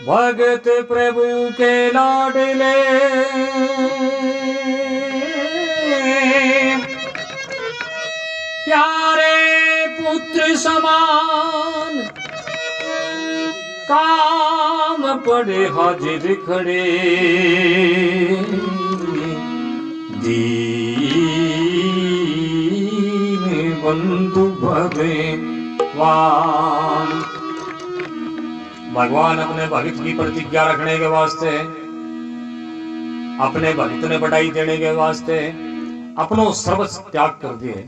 भगत प्रभु के लाडले प्यारे पुत्र समान काम पड़े हाजिर खड़े दीन बंधु भगवान। भगवान अपने भक्त की प्रतिज्ञा रखने के वास्ते, अपने भक्त ने बधाई देने के वास्ते अपनो सर्वस्व त्याग कर दिए,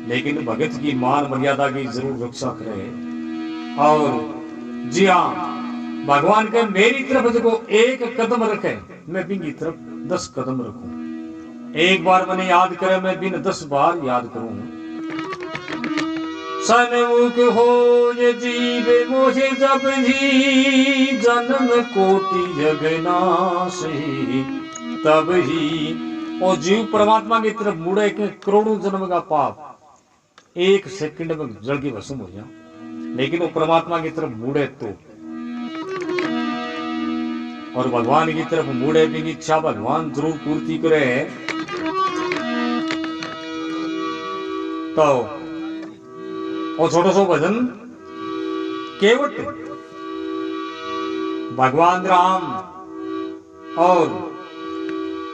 लेकिन भगत की मान मर्यादा की जरूर रक्षा करे। और जी हाँ, भगवान के मेरी तरफ जो एक कदम रखे मैं बिन की तरफ 10 कदम रखूं, एक बार मैंने याद करे मैं बिन 10 बार याद करूं। सन्मुख हो ये जीव मोहे जब ही जन्म कोटि जगनाशी, तब ही वो जीव परमात्मा की तरफ मुड़े के करोड़ों जन्म का पाप 1 सेकंड में जल की भस्म हो जाए, लेकिन वो परमात्मा की तरफ मुड़े तो, और भगवान की तरफ मुड़े भी इच्छा भगवान जरूर पूर्ति करे। तो और छोटो सो भजन केवट भगवान राम और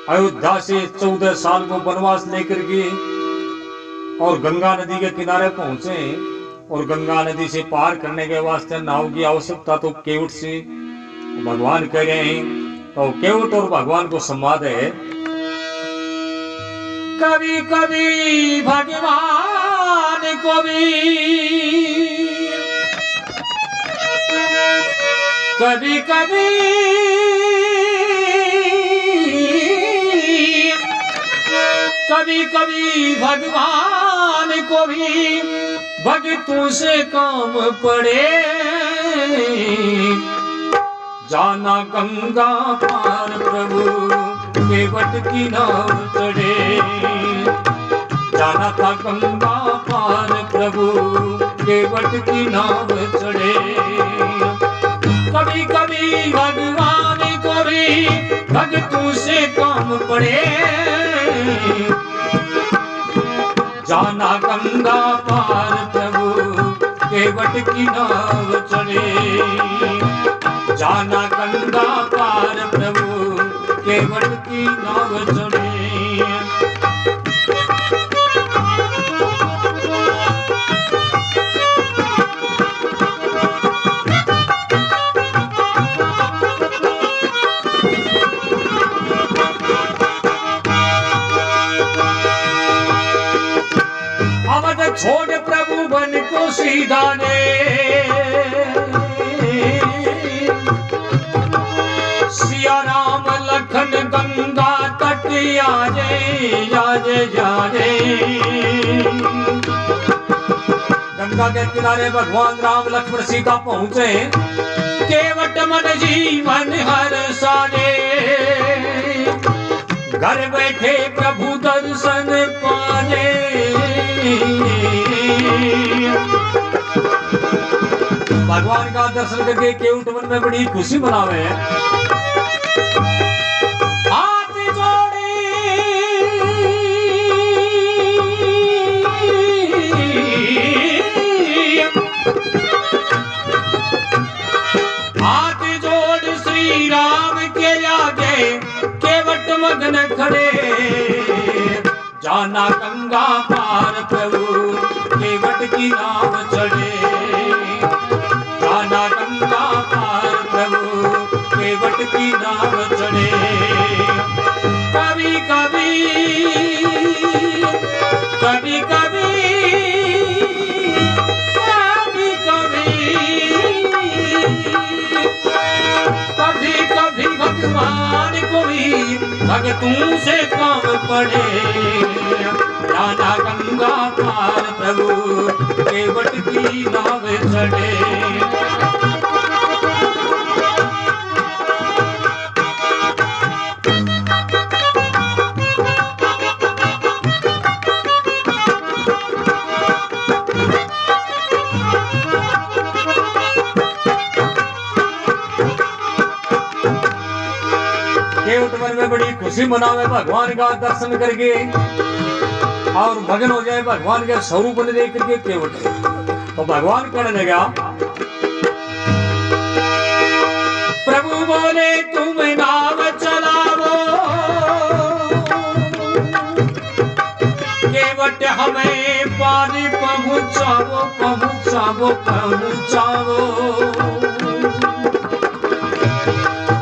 अयोध्या से 14 साल को वनवास लेकर के और गंगा नदी के किनारे पहुंचे, और गंगा नदी से पार करने के वास्ते नाव की आवश्यकता तो केवट से भगवान कह रहे हैं। तो केवट और भगवान को संवाद है। कभी कभी भगवान को भी, कभी कभी कभी कभी भगवान को भी भक्तों से काम पड़े, जाना गंगा पार प्रभु केवट की नाव चढ़े, जाना था गंगा पार प्रभु केवट की नाव चढ़े। कभी कभी भगवान को भी भक्तों से काम पड़े, जाना गंगा पार प्रभु केवट की नाव चढ़े, जाना गंगा पार प्रभु केवट की नाव चढ़े। अवध छोड़ प्रभु बन को सीधा ने, सिया राम लखन गंगा तट आजे आजे आजे। गंगा के किनारे भगवान राम लक्ष्मण सीता पहुंचे, केवट मन जीवन हर सारे, घर बैठे प्रभु दर्शन पाने। भगवान का दर्शन करके केवट मन में बड़ी खुशी मनावे। हाथ जोड़े हाथ जोड़ श्री राम के आगे केवट मगन खड़े, जाना गंगा पार प्रभु केवट की नाव चढ़े, जाना गंगा पार प्रभु केवट की नाव चढ़े। कभी कभी कभी कभी कभी कभी भगवान को भी भक्तों से काम पड़े, जाना गंगा पार प्रभु केवट की नाव चढ़े। मन में बड़ी खुशी मनावे भगवान का दर्शन करके और भगन हो जाए भगवान के स्वरूप ने देख करके केवट। तो भगवान कहने लगा, प्रभु बोले तुम नाव चलावो, केवट हमें पानी पहुंचावो पहुंचावो पहुंचावो।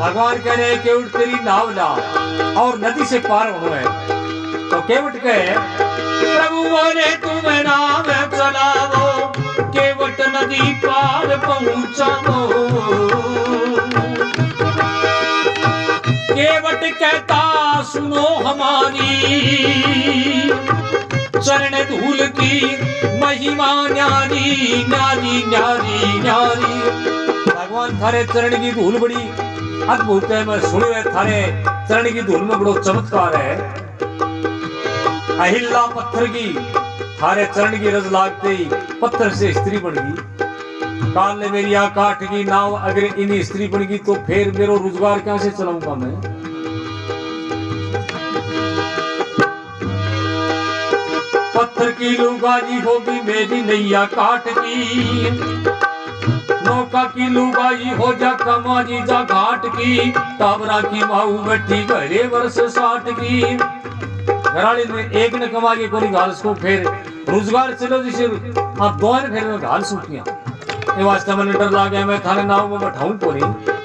भगवान कह रहे केवट तेरी नाव ला और नदी से पार होना है। तो केवट कहे, प्रभु बोले तुम नाव चलावो, केवट नदी पार पहुंचावो। केवट कहता सुनो हमारी, चरण धूल की महिमा न्यारी न्यारी न्यारी न्यारी। भगवान थारे चरण की धूल बड़ी अद्भुत है, मैं सुने थारे चरण की धूल में बड़ो चमत्कार है। अहिल्ला पत्थर की थारे चरण की रज लागते ही पत्थर से स्त्री बन गई। काल ने मेरी आ काट की नाव अगर इन्हीं स्त्री बन गई तो फिर मेरा रोजगार क्या से चलाऊंगा मैं। पत्थर की लुगाई होगी मेरी नैया काट की, नौका की लुगाई हो जा कमाजी जा घाट की। टाबरा की माऊ बैठी घरे वर्ष 60 की। घराली में एक ने कमा के कोई घाल को फिर रोजगार चलो जिसे आप दोन फिर में घाल सूखिया। ये वास्ते में डर ला गया मैं थाने नाव में बैठाऊं को नहीं।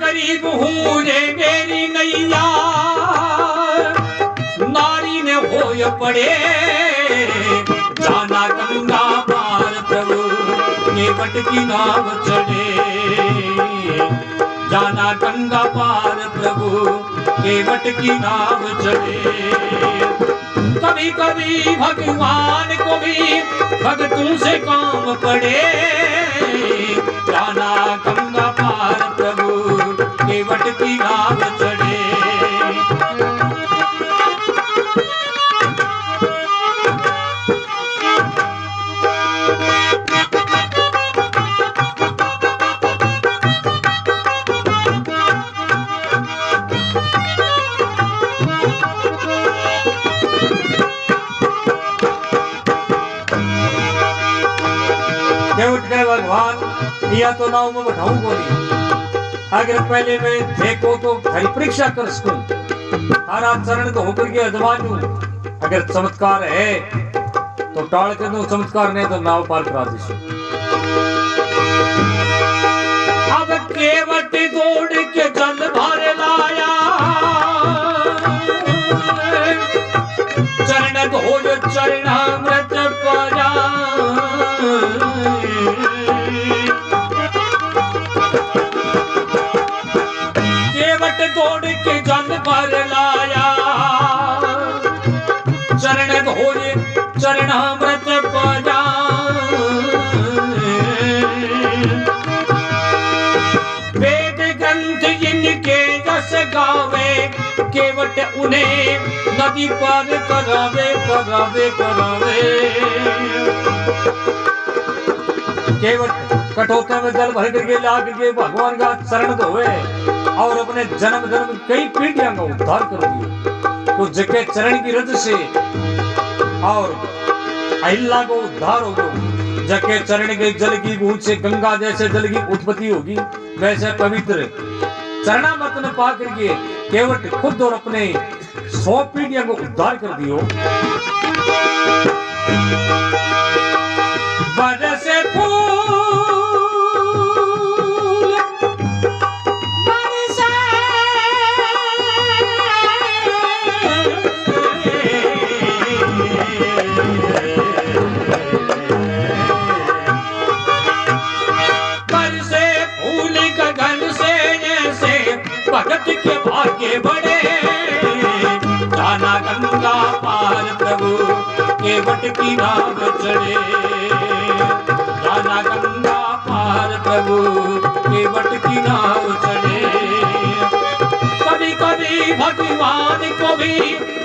गरीब हूँ रे मेरी नैया, नारी ने होय पड़े जाना गंगा पार। प्रभु केवट की नाव चढ़े जाना गंगा पार। प्रभु केवट की नाव चढ़े। कभी कभी भगवान को भी भक्तों से काम पड़े, जाना गंगा पार। प्रभु केवट की नाव चढ़े। केवट कहे भगवान या तो नाव में बैठाऊं को नहीं, अगर पहले मैं देखो तो खरी परीक्षा कर सकूं, तारा चरण तो होकर के अजमा लूं। अगर चमत्कार है तो टाल कर दो, चमत्कार नहीं तो नाव पार करा दीजिए। अब केवट दौड़ के जल भर लाया, चरण धोज चरणामृत पाया। केवट दौड़ के जल भर लाया, चरण धोज चरणामृत पाया। वेद ग्रंथ इनके जस गावे, केवट उन्हें नदी पार करावे करावे करावे। केवट कठोते में जल भर करके ला करके भगवान का चरण धोवे और अपने जन्म जन्म कई पीढ़ियां का उद्धार कर दिए। तो जके चरण की रज से और अहिल्ला को उद्धार हो गो। जके चरण के जल की बूंद से गंगा जैसे जल की उत्पत्ति होगी, वैसे पवित्र चरणामृत में पा करके केवट खुद और अपने 100 पीढ़ियों को उद्धार कर दियो। बरसे फूल बरसे, बरसे फूल गगन से जैसे भगत के भाग्य बढ़े। जाना गंगा पार प्रभु केवट की नाव चढ़े। जाना गंगा पार प्रभु नाव चढ़े। कभी कभी भगवान को भी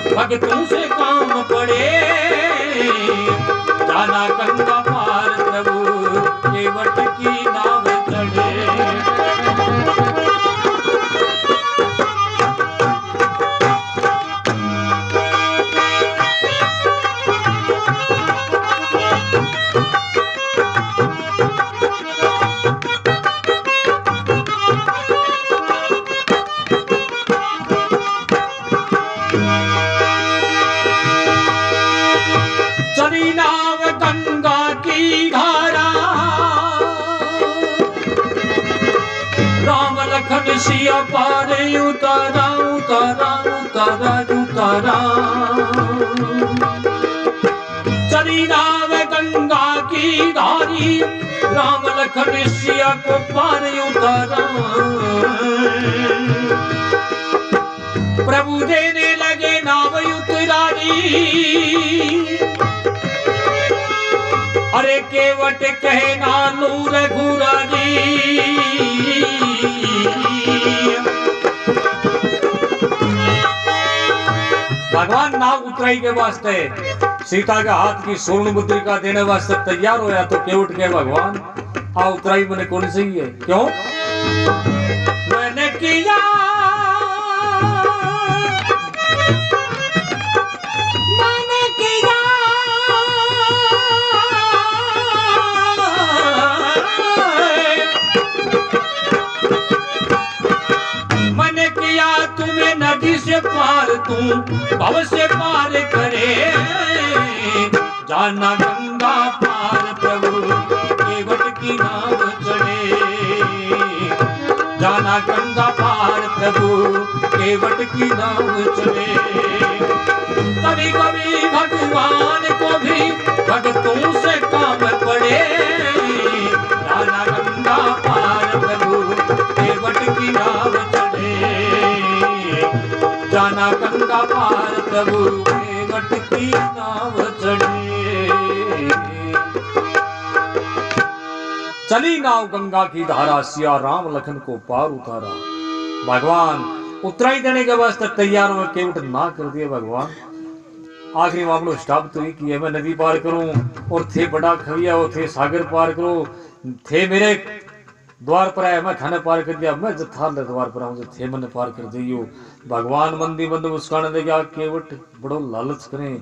भक्तों से काम पड़े, जाना गंगा पार प्रभु केवट की नाव चढ़े। चली नाव गंगा की धारा, राम लखन सिया पार उतारा उतारा उतारा उतारा। चली नाव गंगा की धारी, राम लखन सिया को पार उतारा। प्रभु देने लगे नाव उतरारी, अरे केवट कहे नानू रघुराजी। भगवान नाव उतराई के वास्ते सीता के हाथ की स्वर्ण मुद्रिका देने वास्ते तैयार होया, तो केवट के भगवान आ उतराई मैंने कौन सही है, क्यों मैंने किया से पार तू भव से पार करे, जाना गंगा पार प्रभु केवट की नाव चढ़े। जाना गंगा पार प्रभु केवट की नाव चढ़े। कभी कभी भगवान को भी भक्तों से काम पड़े, जाना गंगा पार प्रभु केवट की नाव चढ़े। जाना गंगा पार प्रभु केवट की नाव चढ़े। चली नाव गंगा की धारा, सिया राम लखन को पार उतारा। भगवान उतराई देने के वास्ते तैयार हुए, केवट ना कर दिए भगवान। आखिरी मामलो स्टॉप तो ही किया, मैं नदी पार करूं और थे बड़ा खविया, वो थे सागर पार करो, थे मेरे द्वार पर आया, मैं थाने पार कर दिया, मैं जथा द्वार पर आऊं, थे मैंने पार कर दियो। भगवान मंदी मंद मुस्कान देगा, केवट बड़ो लालच करें,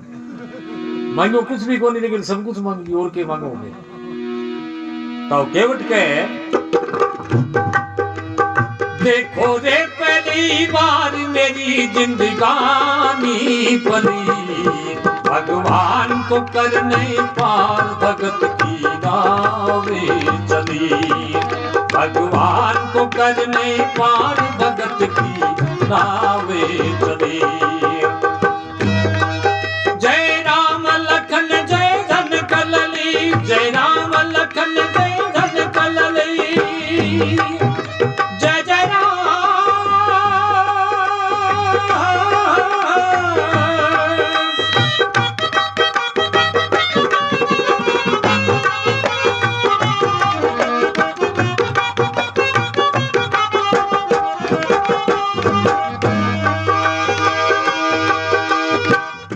मांगो कुछ भी को नहीं, लेकिन सब कुछ मांगी और के मांगोगे। तो केवट के देखो रे पहली बार मेरी जिंदगानी पली, भगवान को करने पार भगत की नावे चली। भगवान को करने पार भगत की नावे चली। जय राम लखन जय धन कलली, जय राम लखन जय धन कलली। जय जय राम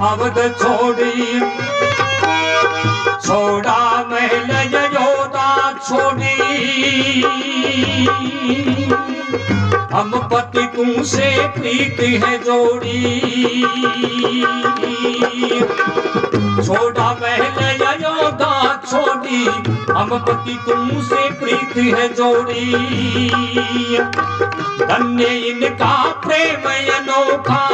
अवध छोड़ी छोड़ा महल योदा छोड़ी, हम पति तुमसे प्रीत है जोड़ी। छोड़ा महल योदा छोड़ी, हम पति तुमसे प्रीत है जोड़ी। धन्य इनका प्रेम अनोखा,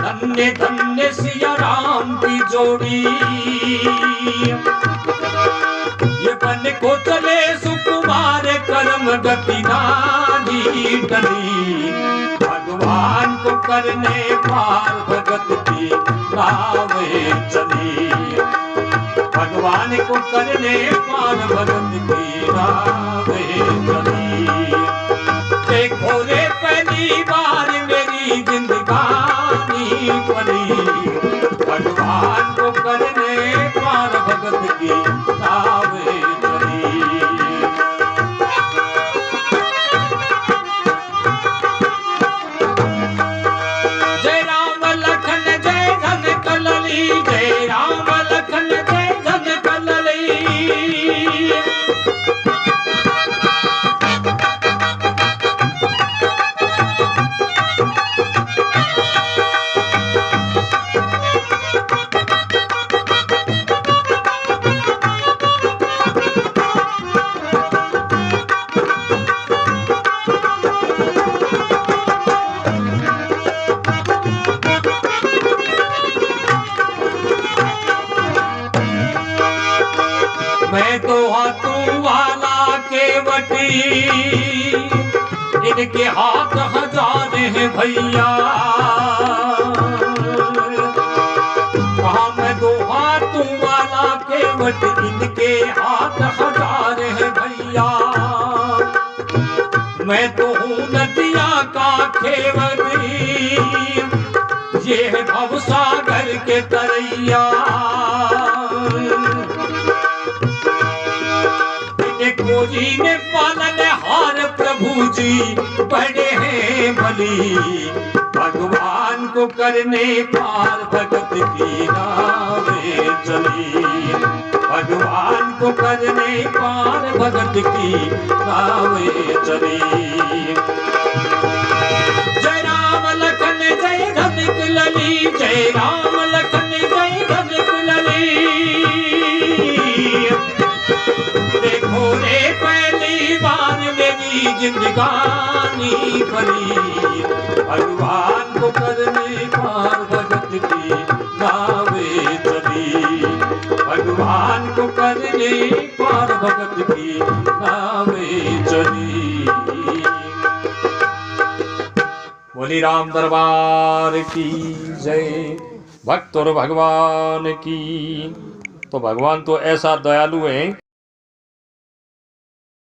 धन्य धन्य सिया राम की जोड़ी। ये बन को चले सुकुमार कर्म गति नानी डली। भगवान को करने पार भगत की नावे चली। भगवान को करने पार भगत की नावे चली। देखो रे पहली बार मेरी जिंदगानी पली। भगवान को करने पार भगत की नावे चली। मैं तो हाथों वाला केवटी, इनके हाथ हजारे हैं भैया। कहा मैं तो हाथों वाला केवट, इनके हाथ हजारे हैं भैया। मैं तो हूँ नदिया का खेवरी, ये है भवसागर के तरैया। कोजी ने पालन हार प्रभु जी बड़े हैं बली, भगवान को करने पार भगत की नावे चली। भगवान को करने पार भगत की नावे चली। जय राम लखन जय धनिक लली, जय राम लखन जय धनिक लली। देखो रे पहली बार मेरी जिंदगानी भरी, भगवान को करने पार भगत की नावे चली। भगवान को करने पार भगत की नावे चली। बोली राम दरबार की जय, भक्त और भगवान की। तो भगवान तो ऐसा दयालु है